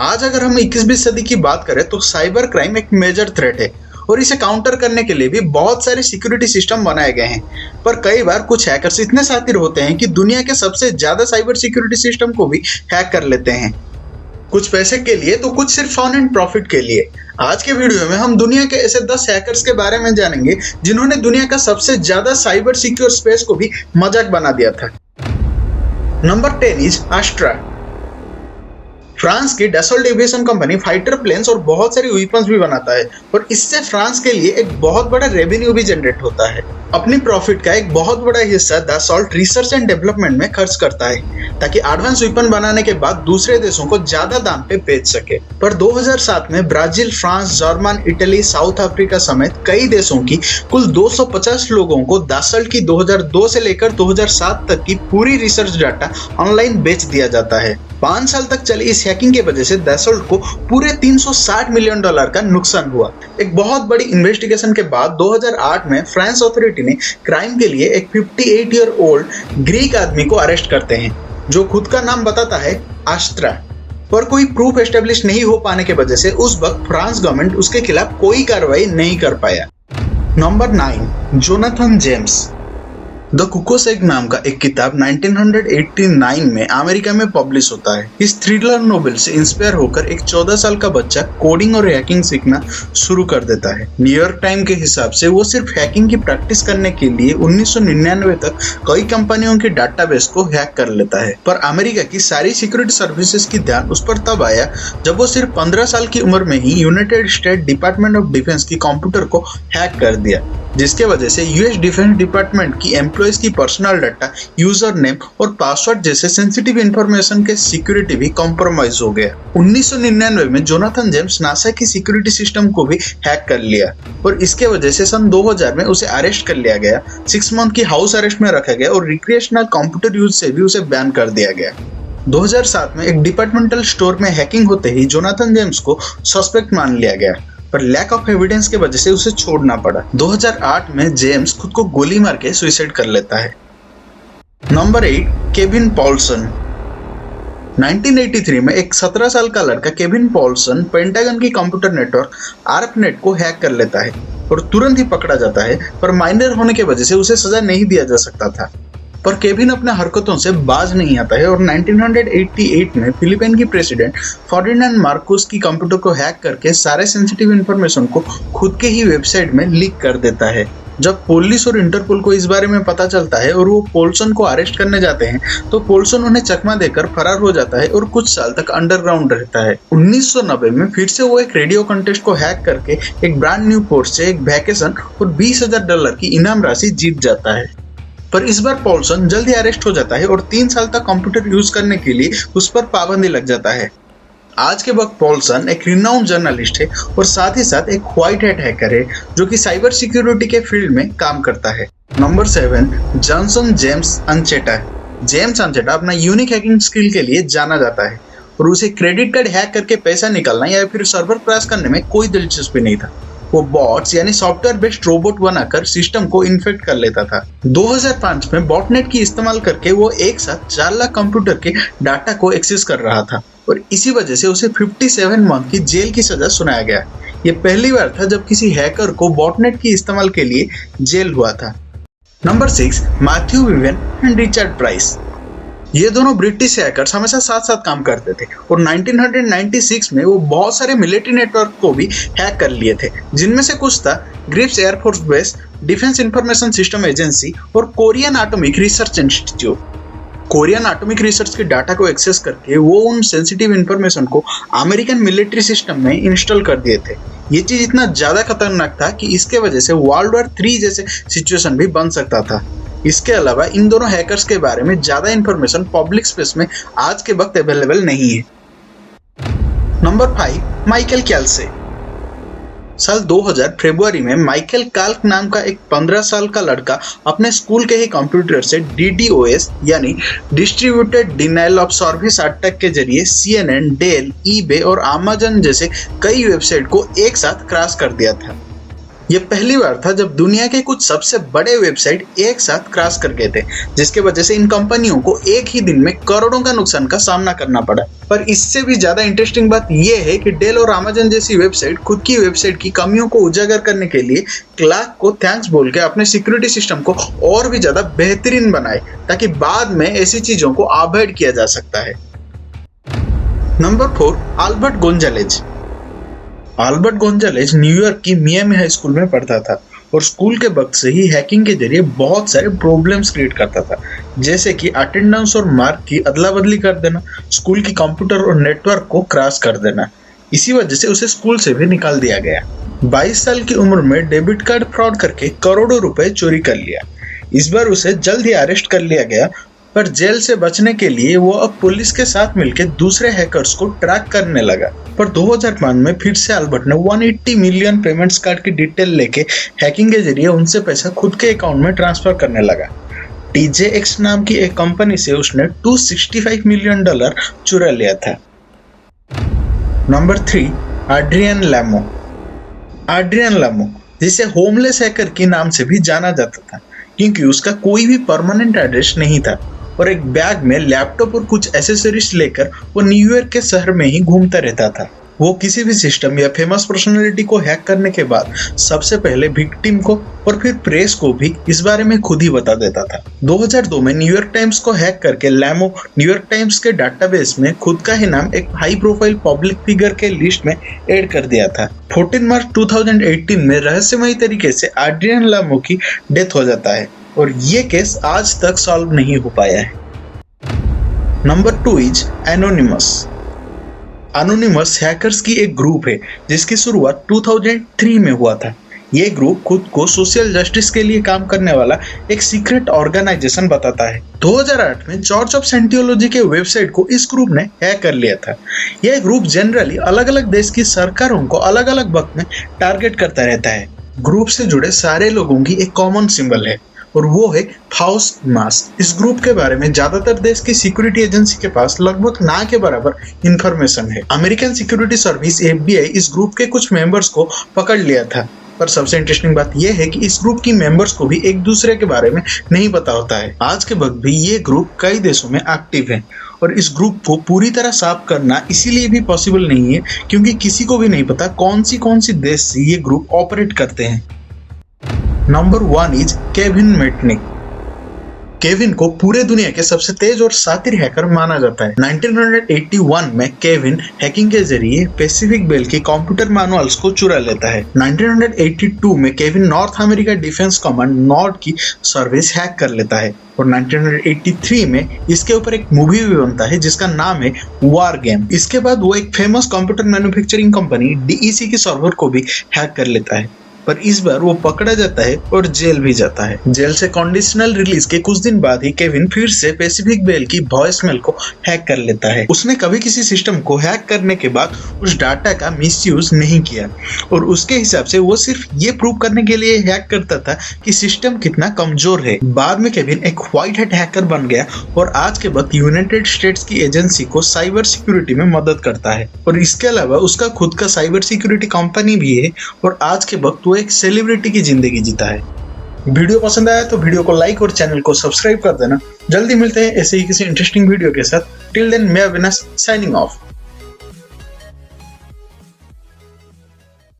आज अगर हम 21वीं सदी की बात करें तो साइबर क्राइम एक मेजर थ्रेट है और इसे काउंटर करने के लिए भी बहुत सारे सिक्योरिटी सिस्टम बनाए गए हैं। पर कई बार कुछ हैकर्स इतने शातिर होते हैं कि दुनिया के सबसे ज्यादा साइबर सिक्योरिटी सिस्टम को भी हैक कर लेते हैं, कुछ पैसे के लिए तो कुछ सिर्फ फन एंड प्रॉफिट के लिए। आज के वीडियो में हम दुनिया के ऐसे 10 हैकर्स के बारे में जानेंगे जिन्होंने दुनिया का सबसे ज्यादा साइबर सिक्योर स्पेस को भी मजाक बना दिया था। Number 10 is Astra. फ्रांस की Dassault aviation company fighter planes और बहुत सारी वेपन्स भी बनाता है और इससे फ्रांस के लिए एक बहुत बड़ा रेवेन्यू भी जनरेट होता है। अपनी प्रॉफिट का एक बहुत बड़ा हिस्सा डसॉल्ट रिसर्च एंड डेवलपमेंट में खर्च करता है ताकि एडवांस वेपन बनाने के बाद दूसरे देशों को ज्यादा दाम पे बेच सके। पर 2007 में Brazil, France, German, Italy, south Africa समेत कई देशों की कुल 250 लोगों को डसॉल्ट की 2002 से लेकर 2007 तक की पूरी रिसर्च डाटा ऑनलाइन बेच दिया जाता है। 5 साल तक चली इस हैकिंग की वजह से डसॉल्ट को पूरे $360 मिलियन का नुकसान हुआ। एक बहुत बड़ी इन्वेस्टिगेशन के बाद 2008 में फ्रांस अथॉरिटी ने क्राइम के लिए एक 58 ईयर ओल्ड ग्रीक आदमी को अरेस्ट करते हैं जो खुद का नाम बताता है एस्ट्रा। पर कोई प्रूफ एस्टेब्लिश नहीं हो पाने की वजह से उस वक्त फ्रांस गवर्नमेंट उसके खिलाफ कोई कार्रवाई नहीं कर पाया। Number 9 Jonathan James. The cuckoo's egg नाम का एक किताब 1989 में अमेरिका में पब्लिश होता है। इस थ्रिलर नोवेल से इंस्पायर होकर एक 14 साल का बच्चा कोडिंग और हैकिंग सीखना शुरू कर देता है। न्यूयॉर्क टाइम के हिसाब से वो सिर्फ हैकिंग की प्रैक्टिस करने के लिए 1999 तक कई कंपनियों के डाटाबेस को हैक कर लेता है। पर अमेरिका की सारी सिक्योरिटी सर्विसेज की ध्यान उस पर तब आया जब वो सिर्फ 15 साल की उम्र में ही United State department of defense की कंप्यूटर को हैक कर दिया, जिसके वजह से यूएस डिफेंस डिपार्टमेंट की एम्प्लॉयज की पर्सनल डाटा, यूजर नेम और पासवर्ड जैसे सेंसिटिव इंफॉर्मेशन के सिक्योरिटी भी कॉम्प्रोमाइज हो गया। 1999 में जोनाथन जेम्स नासा की सिक्योरिटी सिस्टम को भी हैक कर लिया और इसके वजह से सन 2000 में उसे अरेस्ट कर लिया गया। 6 मंथ की हाउस अरेस्ट में रखा गया और रिक्रिएशनल कंप्यूटर यूज से भी उसे बैन कर दिया गया। 2007 में एक डिपार्टमेंटल स्टोर में हैकिंग होते ही जोनाथन जेम्स को सस्पेक्ट मान लिया गया, पर लैक ऑफ एविडेंस की वजह से उसे छोड़ना पड़ा। 2008 में जेम्स खुद को गोली मार के सुसाइड कर लेता है। Number 8 Kevin Poulsen. 1983 में एक 17 साल का लड़का केविन पॉल्सन पेंटागन की कंप्यूटर नेटवर्क ARPANET को हैक कर लेता है और तुरंत ही पकड़ा जाता है, पर माइनर होने की वजह से उसे सजा नहीं दिया जा सकता था। पर केविन अपने हरकतों से बाज नहीं आता है और 1988 में फिलीपीन की प्रेसिडेंट फर्डिनांड मार्कोस की कंप्यूटर को हैक करके सारे सेंसिटिव इंफॉर्मेशन को खुद के ही वेबसाइट में लीक कर देता है। जब पुलिस और इंटरपोल को इस बारे में पता चलता है और वो पोल्सन को अरेस्ट करने जाते हैं तो पोल्सन उन्हें चकमा देकर फरार हो जाता है और कुछ साल तक अंडरग्राउंड रहता है। 1990 में फिर से वो एक रेडियो कंटेस्ट को हैक करके एक ब्रांड न्यू पोर्ट से एक वैकेशन और $20,000 की इनाम राशि जीत जाता है। पर इस बार पॉल्सन जल्दी अरेस्ट हो जाता है और 3 साल तक कंप्यूटर यूज करने के लिए उस पर पाबंदी लग जाता है। आज के वक्त पॉल्सन एक रिनाउंड जर्नलिस्ट है और साथ ही साथ एक व्हाइट हैट हैकर है जो कि साइबर सिक्योरिटी के फील्ड में काम करता है। Number 7 Johnson James Ancheta. James Ancheta अपना यूनिक हैकिंग स्किल के लिए जाना जाता है और उसे क्रेडिट कार्ड हैक करके पैसा निकालना या फिर सर्वर क्रैश करने में कोई दिलचस्पी नहीं था। वो बॉट्स यानी सॉफ्टवेयर बेस्ड रोबोट बनाकर सिस्टम को इन्फेक्ट कर लेता था। 2005 में बॉटनेट की इस्तेमाल करके वो एक साथ 4 लाख कंप्यूटर के डाटा को एक्सेस कर रहा था और इसी वजह से उसे 57 मंथ की जेल की सजा सुनाया गया। ये पहली बार था जब किसी हैकर को बॉटनेट की इस्तेमाल के लिए जेल हुआ था। Number 6 Matthew Viven and Richard price. ये दोनों ब्रिटिश हैकर्स हमेशा साथ साथ काम करते थे और 1996 में वो बहुत सारे मिलिट्री नेटवर्क को भी हैक कर लिए थे, जिनमें से कुछ था Griffiss air force base, defense information system agency और Korean atomic research institute. Korean atomic research के डाटा को एक्सेस करके वो उन सेंसिटिव इंफॉर्मेशन को अमेरिकन मिलिट्री सिस्टम में इंस्टॉल कर दिए थे। ये चीज इतना ज्यादा खतरनाक था कि इसके वजह से वर्ल्ड वॉर 3 जैसे सिचुएशन भी बन सकता था। इसके अलावा इन दोनों हैकर्स के बारे में ज्यादा इंफॉर्मेशन पब्लिक स्पेस में आज के वक्त अवेलेबल नहीं है। Number 5 Michael Calce. साल 2000 फरवरी में माइकल काल्क नाम का एक 15 साल का लड़का अपने स्कूल के ही कंप्यूटर से DDoS यानी distributed denial of service attack के जरिए CNN, डेल, eBay और Amazon जैसे कई वेबसाइट को एक साथ क्रैश कर दिया था। ये पहली बार था जब दुनिया के कुछ सबसे बड़े वेबसाइट एक साथ क्रैश कर गए थे, जिसके वजह से इन कंपनियों को एक ही दिन में करोड़ों का नुकसान का सामना करना पड़ा। पर इससे भी ज्यादा इंटरेस्टिंग बात यह है कि डेल और अमेज़न जैसी वेबसाइट खुद की वेबसाइट की कमियों को उजागर करने के लिए क्लार्क को थैंक्स बोल के अपने सिक्योरिटी सिस्टम को और भी ज्यादा बेहतरीन बनाए, ताकि बाद में ऐसी चीजों को अवॉइड किया जा सकता है। Number 4, Albert Gonzalez. Albert Gonzalez New York की मियामी हाई स्कूल में पढ़ता था और स्कूल के वक्त से ही हैकिंग के जरिए बहुत सारे प्रॉब्लम्स क्रिएट करता था, जैसे कि अटेंडेंस और मार्क की अदला बदली कर देना, स्कूल की कंप्यूटर और नेटवर्क को क्रैश कर देना। इसी वजह से उसे स्कूल से भी निकाल दिया गया। 22 साल की उम्र में डेबिट कार्ड फ्रॉड करके करोड़ों रुपए चोरी कर लिया। इस बार उसे जल्द ही अरेस्ट कर लिया गया, पर जेल से बचने के लिए वो अब पुलिस के साथ मिलकर दूसरे हैकर्स को ट्रैक करने लगा। पर 2005 में फिर से अल्बर्ट ने 180 मिलियन पेमेंट्स कार्ड की डिटेल लेके हैकिंग के जरिए उनसे पैसा खुद के अकाउंट में ट्रांसफर करने लगा। TJX नाम की एक कंपनी से उसने $265 मिलियन चुरा लिया था। Number 3, Adrian Lamo. Adrian Lamo, जिसे होमलेस हैकर के नाम से भी जाना जाता था, क्योंकि उसका कोई भी परमानेंट एड्रेस नहीं था और एक बैग में लैपटॉप और कुछ एसेसरीज लेकर वो न्यूयॉर्क के शहर में ही घूमता रहता था। वो किसी भी सिस्टम या फेमस पर्सनालिटी को हैक करने के बाद सबसे पहले विक्टिम को और फिर प्रेस को भी इस बारे में खुद ही बता देता था। 2002 में न्यूयॉर्क टाइम्स को हैक करके लैमो न्यूयॉर्क टाइम्स के डाटाबेस में खुद का ही नाम एक हाई प्रोफाइल पब्लिक फिगर के लिस्ट में ऐड कर दिया था। 14 मार्च 2018 में रहस्यमयी तरीके से एड्रियन लैमो की डेथ हो जाता है और ये केस आज तक सॉल्व नहीं हो पाया है। Number 2 is anonymous. Anonymous hackers की एक ग्रुप है जिसकी शुरुआत 2003 में हुआ था। ये ग्रुप खुद को सोशल जस्टिस के लिए काम करने वाला एक सीक्रेट ऑर्गेनाइजेशन बताता है। 2008 में चर्च ऑफ साइंटियोलॉजी के वेबसाइट को इस ग्रुप ने हैक कर लिया था। यह ग्रुप जनरली अलग अलग देश की सरकारों को अलग अलग वक्त में टारगेट करता रहता है। ग्रुप से जुड़े सारे लोगों की एक कॉमन सिंबल है और वो है फाउस्ट मास्क। इस ग्रुप के बारे में ज्यादातर देश की सिक्योरिटी एजेंसी के पास लगभग ना के बराबर इंफॉर्मेशन है। अमेरिकन सिक्योरिटी सर्विस FBI इस ग्रुप के कुछ मेंबर्स को पकड़ लिया था, पर सबसे इंटरेस्टिंग बात यह है कि इस ग्रुप की मेंबर्स को भी एक दूसरे के बारे में नहीं पता होता है। आज के वक्त भी ये ग्रुप कई देशों में एक्टिव है और इस ग्रुप को पूरी तरह साफ करना इसीलिए भी पॉसिबल नहीं है क्योंकि किसी को भी नहीं पता कौन सी देश से ये ग्रुप ऑपरेट करते हैं। Number 1 is Kevin Mitnick. Kevin को पूरे दुनिया के सबसे तेज और शातिर हैकर माना जाता है। 1981 में केविन हैकिंग के जरिए पैसिफिक बेल की कंप्यूटर मैनुअल्स को चुरा लेता है। 1982 में Kevin north America defence command Nord की सर्विस हैक कर लेता है और 1983 में इसके ऊपर एक मूवी भी बनता है जिसका नाम है वॉर गेम। इसके बाद वो एक famous computer manufacturing company DEC के सर्वर को भी हैक कर लेता है, पर इस बार वो पकड़ा जाता है और जेल भी जाता है। जेल से कंडीशनल रिलीज के कुछ दिन बाद ही केविन फिर से पैसिफिक बेल की वॉइसमेल को हैक कर लेता है। उसने कभी किसी सिस्टम को हैक करने के बाद उस डाटा का मिसयूज नहीं किया और उसके हिसाब से वो सिर्फ ये प्रूव करने के लिए हैक करता था कि सिस्टम कितना कमजोर है। बाद में केविन एक व्हाइट हैट हैकर बन गया और आज के वक्त यूनाइटेड स्टेट्स की एजेंसी को साइबर सिक्योरिटी में मदद करता है और इसके अलावा उसका खुद का साइबर सिक्योरिटी कंपनी भी है और आज के वक्त वो एक सेलिब्रिटी की जिंदगी जीता है। वीडियो पसंद आया तो वीडियो को लाइक और चैनल को सब्सक्राइब कर देना। जल्दी मिलते हैं ऐसे ही किसी इंटरेस्टिंग वीडियो के साथ। टिल देन, मैं अविनाश साइनिंग ऑफ।